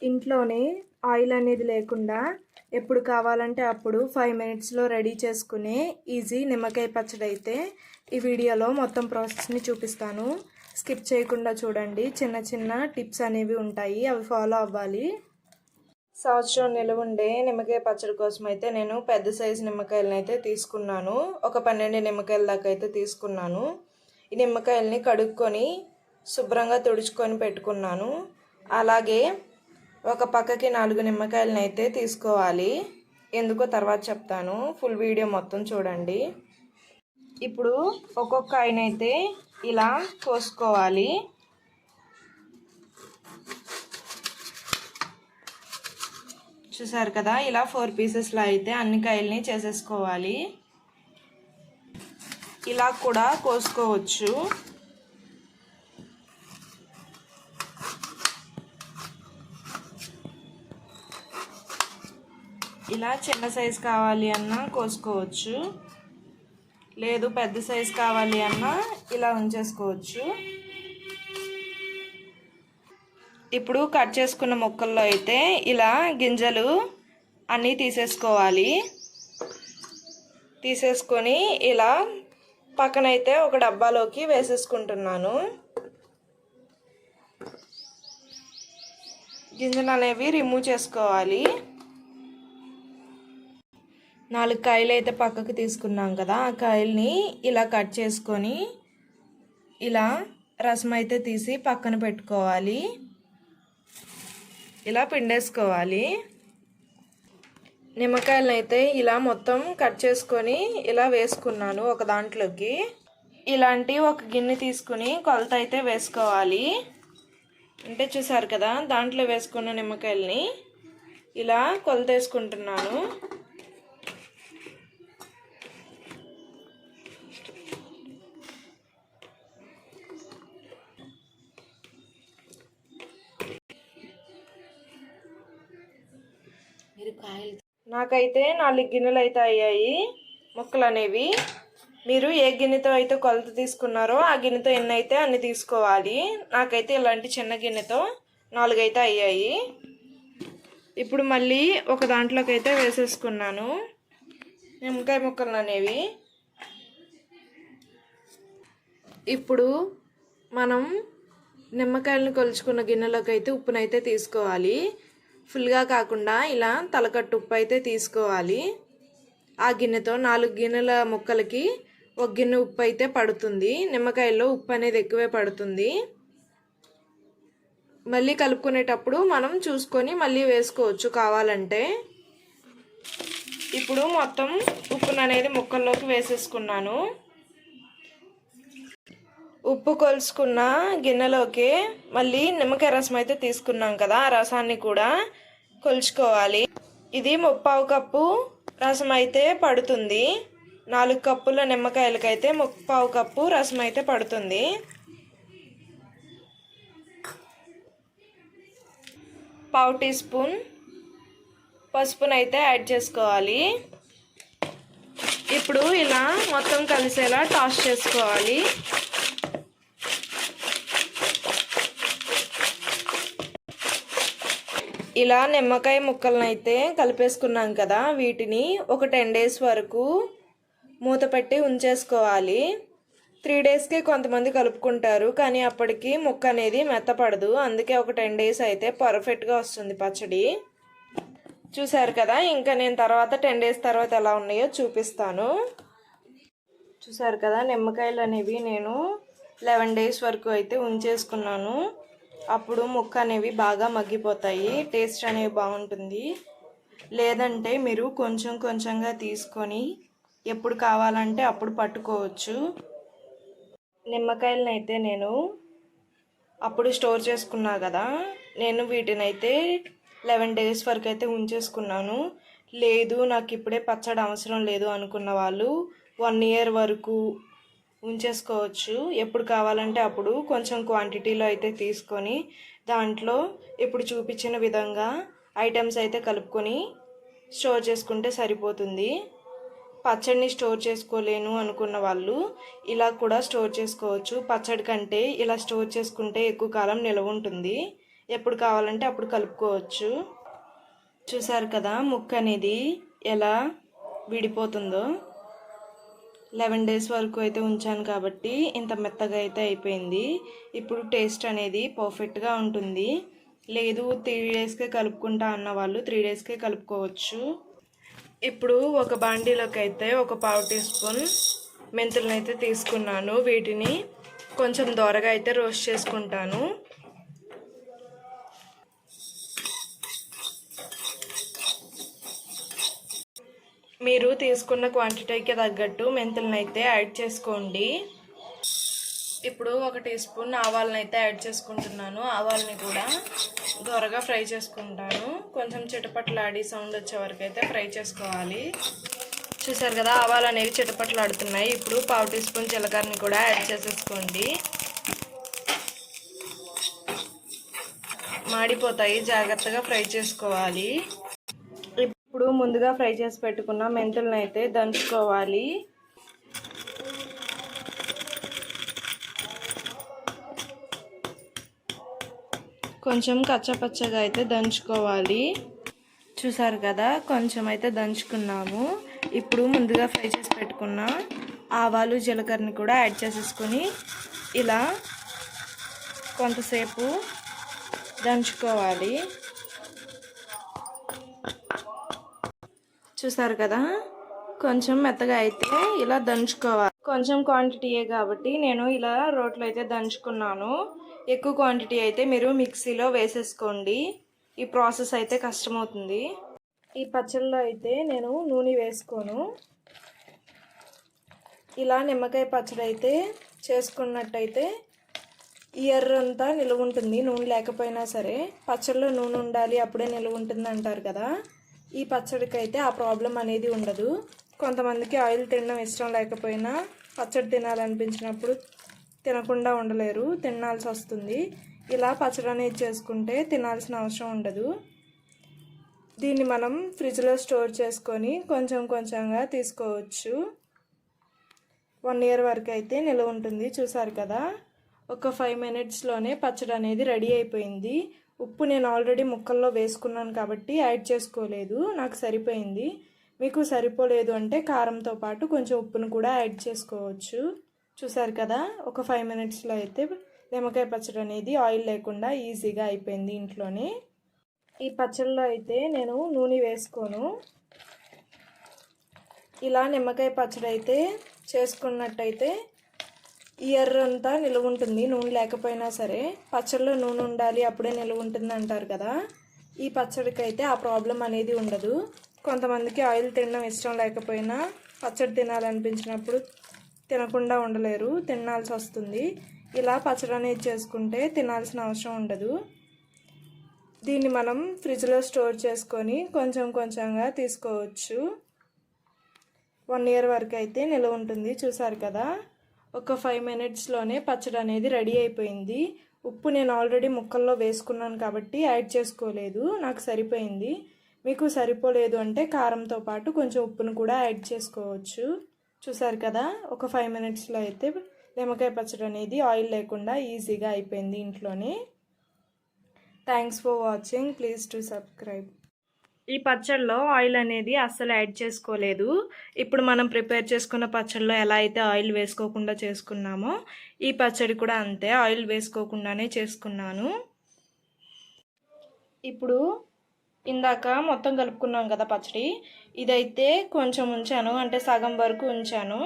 ఇంట్లోనే ఆయిల్ అనేది లేకుండా ఎప్పుడు కావాలంటే అప్పుడు 5 మినిట్స్లో రెడీ చేసుకునే ఈజీ నిమ్మకాయ పచ్చడి అయితే ఈ వీడియోలో మొత్తం ప్రాసెస్ని చూపిస్తాను. స్కిప్ చేయకుండా చూడండి. చిన్న చిన్న టిప్స్ అనేవి ఉంటాయి, అవి ఫాలో అవ్వాలి. సంవత్సరం నిలువ ఉండే నిమ్మకాయ పచ్చడి కోసం అయితే నేను పెద్ద సైజు నిమ్మకాయలను అయితే తీసుకున్నాను. ఒక 12 నిమ్మకాయల దాకా అయితే తీసుకున్నాను. ఈ నిమ్మకాయలని కడుక్కొని శుభ్రంగా తుడుచుకొని పెట్టుకున్నాను. అలాగే ఒక పక్కకి 4 నిమ్మకాయలను అయితే తీసుకోవాలి. ఎందుకో తర్వాత చెప్తాను, ఫుల్ వీడియో మొత్తం చూడండి. ఇప్పుడు ఒక్కొక్క కాయనైతే ఇలా కోసుకోవాలి. చూసారు కదా, ఇలా 4 పీసెస్లో అయితే అన్ని కాయల్ని చేసేసుకోవాలి. ఇలా కూడా కోసుకోవచ్చు. ఇలా చిన్న సైజు కావాలి అన్నా కోసుకోవచ్చు, లేదు పెద్ద సైజు కావాలి అన్నా ఇలా ఉంచేసుకోవచ్చు. ఇప్పుడు కట్ చేసుకున్న ముక్కల్లో అయితే ఇలా గింజలు అన్నీ తీసేసుకోవాలి. తీసేసుకొని ఇలా పక్కనైతే ఒక డబ్బాలోకి వేసేసుకుంటున్నాను. గింజలు అనేవి రిమూవ్ చేసుకోవాలి. 4 కాయలు అయితే పక్కకు తీసుకున్నాం కదా, ఆ కాయల్ని ఇలా కట్ చేసుకొని ఇలా రసం అయితే తీసి పక్కన పెట్టుకోవాలి. ఇలా పిండేసుకోవాలి. నిమ్మకాయలను అయితే ఇలా మొత్తం కట్ చేసుకొని ఇలా వేసుకున్నాను ఒక దాంట్లోకి. ఇలాంటి ఒక గిన్నె తీసుకుని కొలత అయితే వేసుకోవాలి. అంటే చూసారు కదా, దాంట్లో వేసుకున్న నిమ్మకాయల్ని ఇలా కొలత వేసుకుంటున్నాను. నాకైతే 4 గిన్నెలు అయితే అయ్యాయి ముక్కలు అనేవి. మీరు ఏ గిన్నెతో అయితే కొలత తీసుకున్నారో ఆ గిన్నెతో ఎన్ని అయితే అన్ని తీసుకోవాలి. నాకైతే ఇలాంటి చిన్న గిన్నెతో 4 అయితే అయ్యాయి. ఇప్పుడు మళ్ళీ ఒక దాంట్లోకి అయితే వేసేసుకున్నాను నిమ్మకాయ ముక్కలు అనేవి. ఇప్పుడు మనం నిమ్మకాయలను కొలుచుకున్న గిన్నెలోకి అయితే ఉప్పునైతే తీసుకోవాలి. ఫుల్గా కాకుండా ఇలా తలకట్టు ఉప్పు అయితే తీసుకోవాలి. ఆ గిన్నెతో 4 గిన్నెల ముక్కలకి 1 గిన్నె ఉప్పు అయితే పడుతుంది. నిమ్మకాయల్లో ఉప్పు అనేది ఎక్కువే పడుతుంది. మళ్ళీ కలుపుకునేటప్పుడు మనం చూసుకొని మళ్ళీ వేసుకోవచ్చు కావాలంటే. ఇప్పుడు మొత్తం ఉప్పును అనేది ముక్కల్లోకి వేసేసుకున్నాను. ఉప్పు కొలుసుకున్న గిన్నెలోకి మళ్ళీ నిమ్మకాయ రసం అయితే తీసుకున్నాం కదా, ఆ రసాన్ని కూడా కొలుచుకోవాలి. ఇది 3/4 కప్పు రసం అయితే పడుతుంది. 4 కప్పుల నిమ్మకాయలకైతే 3/4 కప్పు రసం అయితే పడుతుంది. ½ టీ స్పూన్ పసుపునైతే యాడ్ చేసుకోవాలి. ఇప్పుడు ఇలా మొత్తం కలిసేలా టాస్ చేసుకోవాలి. ఇలా నిమ్మకాయ ముక్కలను అయితే కలిపేసుకున్నాం కదా, వీటిని ఒక 10 డేస్ వరకు మూత పెట్టి ఉంచేసుకోవాలి. 3 డేస్కే కొంతమంది కలుపుకుంటారు, కానీ అప్పటికి ముక్క అనేది మెత్తపడదు. అందుకే ఒక 10 డేస్ అయితే పర్ఫెక్ట్గా వస్తుంది పచ్చడి. చూసారు కదా, ఇంకా నేను తర్వాత 10 డేస్ తర్వాత ఎలా ఉన్నాయో చూపిస్తాను. చూసారు కదా, నిమ్మకాయలు అనేవి నేను 11 డేస్ వరకు అయితే ఉంచేసుకున్నాను. అప్పుడు ముక్క అనేవి బాగా మగ్గిపోతాయి, టేస్ట్ అనేవి బాగుంటుంది. లేదంటే మీరు కొంచెం కొంచెంగా తీసుకొని ఎప్పుడు కావాలంటే అప్పుడు పట్టుకోవచ్చు. నిమ్మకాయలను అయితే నేను అప్పుడు స్టోర్ చేసుకున్నా కదా, నేను వీటినైతే 11 డేస్ వరకు అయితే ఉంచేసుకున్నాను. లేదు నాకు ఇప్పుడే పచ్చడి అవసరం లేదు అనుకున్న వాళ్ళు 1 ఇయర్ వరకు ఉంచేసుకోవచ్చు. ఎప్పుడు కావాలంటే అప్పుడు కొంచెం క్వాంటిటీలో అయితే తీసుకొని దాంట్లో ఇప్పుడు చూపించిన విధంగా ఐటమ్స్ అయితే కలుపుకొని స్టోర్ చేసుకుంటే సరిపోతుంది. పచ్చడిని స్టోర్ చేసుకోలేను అనుకున్న వాళ్ళు ఇలా కూడా స్టోర్ చేసుకోవచ్చు. పచ్చడి కంటే ఇలా స్టోర్ చేసుకుంటే ఎక్కువ కాలం నిల్వ ఉంటుంది. ఎప్పుడు కావాలంటే అప్పుడు కలుపుకోవచ్చు. చూసారు కదా ముక్క అనేది ఎలా విడిపోతుందో. 11 days వరకు అయితే ఉంచాను కాబట్టి ఇంత మెత్తగా అయితే అయిపోయింది. ఇప్పుడు టేస్ట్ అనేది పర్ఫెక్ట్గా ఉంటుంది. లేదు 3 daysకే కలుపుకుంటా అన్న వాళ్ళు 3 daysకే కలుపుకోవచ్చు. ఇప్పుడు ఒక బాండీలోకి అయితే ఒక 1/2 టీ స్పూన్ మెంతులను అయితే తీసుకున్నాను. వీటిని కొంచెం దోరగా అయితే రోస్ట్ చేసుకుంటాను. మీరు తీసుకున్న క్వాంటిటీకి తగ్గట్టు మెంతులను అయితే యాడ్ చేసుకోండి. ఇప్పుడు 1 టీ స్పూన్ ఆవాలను అయితే యాడ్ చేసుకుంటున్నాను. ఆవాలని కూడా దోరగా ఫ్రై చేసుకుంటాను. కొంచెం చిటపట్లాడి సౌండ్ వచ్చే వరకు అయితే ఫ్రై చేసుకోవాలి. చూసారు కదా ఆవాలు అనేవి చిటపట్లాడుతున్నాయి. ఇప్పుడు 1/2 టీ స్పూన్ జీలకర్రని కూడా యాడ్ చేసేసుకోండి. మాడిపోతాయి, జాగ్రత్తగా ఫ్రై చేసుకోవాలి. ఇప్పుడు ముందుగా ఫ్రై చేసి పెట్టుకున్న మెంతులను అయితే దంచుకోవాలి. కొంచెం కచ్చపచ్చగా అయితే దంచుకోవాలి. చూసారు కదా కొంచెం అయితే దంచుకున్నాము. ఇప్పుడు ముందుగా ఫ్రై చేసి పెట్టుకున్న ఆవాలు జీలకర్రని కూడా యాడ్ చేసేసుకొని ఇలా కొంతసేపు దంచుకోవాలి. చూసారు కదా కొంచెం మెత్తగా అయితే ఇలా దంచుకోవాలి. కొంచెం క్వాంటిటీయే కాబట్టి నేను ఇలా రోట్లో అయితే దంచుకున్నాను. ఎక్కువ క్వాంటిటీ అయితే మీరు మిక్సీలో వేసేసుకోండి. ఈ ప్రాసెస్ అయితే కష్టమవుతుంది. ఈ పచ్చళ్ళలో అయితే నేను నూనె వేసుకోను. ఇలా నిమ్మకాయ పచ్చడి అయితే చేసుకున్నట్టయితే ఇయర్ అంతా నిలువ ఉంటుంది. నూనె లేకపోయినా సరే పచ్చళ్ళలో నూనె ఉండాలి అప్పుడే నిలువ ఉంటుంది అంటారు కదా. ఈ పచ్చడికి అయితే ఆ ప్రాబ్లం అనేది ఉండదు. కొంతమందికి ఆయిల్ తినడం ఇష్టం లేకపోయినా పచ్చడి తినాలనిపించినప్పుడు తినకుండా ఉండలేరు, తినాల్సి వస్తుంది. ఇలా పచ్చడి అనేది చేసుకుంటే తినాల్సిన అవసరం ఉండదు. దీన్ని మనం ఫ్రిడ్జ్లో స్టోర్ చేసుకొని కొంచెం కొంచెంగా తీసుకోవచ్చు. 1 year వరకు అయితే నిల్వ ఉంటుంది. చూసారు కదా ఒక 5 minutesలోనే పచ్చడి అనేది రెడీ అయిపోయింది. ఉప్పు నేను ఆల్రెడీ ముక్కల్లో వేసుకున్నాను కాబట్టి యాడ్ చేసుకోలేదు, నాకు సరిపోయింది. మీకు సరిపోలేదు అంటే కారంతో పాటు కొంచెం ఉప్పును కూడా యాడ్ చేసుకోవచ్చు. చూసారు కదా ఒక 5 minutesలో అయితే నిమ్మకాయ పచ్చడి అనేది ఆయిల్ లేకుండా ఈజీగా అయిపోయింది ఇంట్లోనే. ఈ పచ్చడిలో అయితే నేను నూనె వేసుకోను. ఇలా నిమ్మకాయ పచ్చడి అయితే చేసుకున్నట్టయితే ఇయర్ అంతా నిలువ ఉంటుంది. నూనె లేకపోయినా సరే పచ్చడిలో నూనె ఉండాలి అప్పుడే నిలువ ఉంటుంది అంటారు కదా. ఈ పచ్చడికి అయితే ఆ ప్రాబ్లం అనేది ఉండదు. కొంతమందికి ఆయిల్ తినడం ఇష్టం లేకపోయినా పచ్చడి తినాలనిపించినప్పుడు తినకుండా ఉండలేరు, తినాల్సి వస్తుంది. ఇలా పచ్చడి అనేది చేసుకుంటే తినాల్సిన అవసరం ఉండదు. దీన్ని మనం ఫ్రిడ్జ్లో స్టోర్ చేసుకొని కొంచెం కొంచెంగా తీసుకోవచ్చు. 1 year వరకు అయితే నిల్వ ఉంటుంది. చూసారు కదా ఒక 5 minutesలోనే పచ్చడి అనేది రెడీ అయిపోయింది. ఉప్పు నేను ఆల్రెడీ ముక్కల్లో వేసుకున్నాను కాబట్టి యాడ్ చేసుకోలేదు, నాకు సరిపోయింది. మీకు సరిపోలేదు అంటే కారంతో పాటు కొంచెం ఉప్పును కూడా యాడ్ చేసుకోవచ్చు. చూసారు కదా ఒక 5 minutesలో అయితే నిమ్మకాయ పచ్చడి అనేది ఆయిల్ లేకుండా ఈజీగా అయిపోయింది ఇంట్లోనే. Thanks for watching. Please to subscribe. ఈ పచ్చడిలో ఆయిల్ అనేది అస్సలు యాడ్ చేసుకోలేదు. ఇప్పుడు మనం ప్రిపేర్ చేసుకున్న పచ్చడిలో ఎలా అయితే ఆయిల్ వేసుకోకుండా చేసుకున్నామో ఈ పచ్చడి కూడా అంతే, ఆయిల్ వేసుకోకుండానే చేసుకున్నాను. ఇప్పుడు ఇందాక మొత్తం కలుపుకున్నాం కదా పచ్చడి, ఇదైతే కొంచెం ఉంచాను, అంటే సగం వరకు ఉంచాను.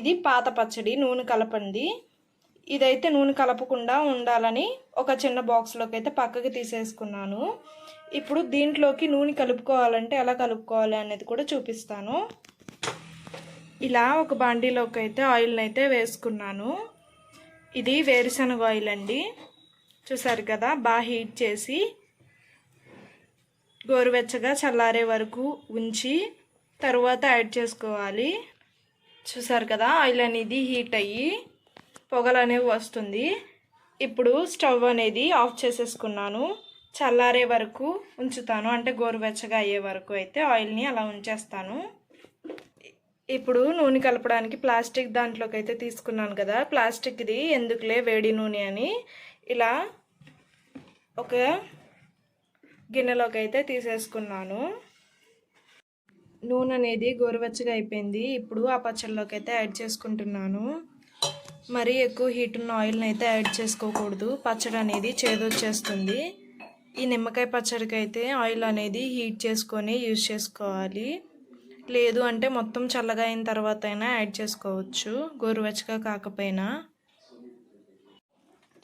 ఇది పాత పచ్చడి, నూనె కలపండి. ఇదైతే నూనె కలపకుండా ఉండాలని ఒక చిన్న బాక్స్లోకి అయితే పక్కకి తీసేసుకున్నాను. ఇప్పుడు దీంట్లోకి నూనె కలుపుకోవాలంటే ఎలా కలుపుకోవాలి అనేది కూడా చూపిస్తాను. ఇలా ఒక బాండీలోకి అయితే ఆయిల్ని అయితే వేసుకున్నాను. ఇది వేరుశనగ ఆయిల్ అండి. చూసారు కదా బాగా హీట్ చేసి గోరువెచ్చగా చల్లారే వరకు ఉంచి తర్వాత యాడ్ చేసుకోవాలి. చూసారు కదా ఆయిల్ అనేది హీట్ అయ్యి పొగలు అనేవి వస్తుంది. ఇప్పుడు స్టవ్ అనేది ఆఫ్ చేసేసుకున్నాను. చల్లారే వరకు ఉంచుతాను, అంటే గోరువెచ్చగా అయ్యే వరకు అయితే ఆయిల్ని అలా ఉంచేస్తాను. ఇప్పుడు నూనె కలపడానికి ప్లాస్టిక్ దాంట్లోకి అయితే తీసుకున్నాను కదా, ప్లాస్టిక్ది ఎందుకులే వేడి నూనె అని ఇలా ఒక గిన్నెలోకి అయితే తీసేసుకున్నాను. నూనె అనేది గోరువెచ్చగా అయిపోయింది. ఇప్పుడు ఆ పచ్చడిలోకి అయితే యాడ్ చేసుకుంటున్నాను. మరీ ఎక్కువ హీట్ ఉన్న ఆయిల్ని అయితే యాడ్ చేసుకోకూడదు, పచ్చడి అనేది చేదొచ్చేస్తుంది. ఈ నిమ్మకాయ పచ్చడికి అయితే ఆయిల్ అనేది హీట్ చేసుకొని యూజ్ చేసుకోవాలి. లేదు అంటే మొత్తం చల్లగా అయిన తర్వాత అయినా యాడ్ చేసుకోవచ్చు, గోరువెచ్చగా కాకపోయినా.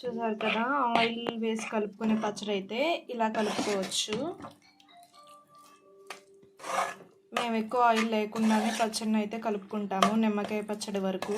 చూసారు కదా, ఆయిల్ వేసి కలుపుకునే పచ్చడి అయితే ఇలా కలుపుకోవచ్చు. మేము ఎక్కువ ఆయిల్ లేకుండానే పచ్చడిని అయితే కలుపుకుంటాము నిమ్మకాయ పచ్చడి వరకు.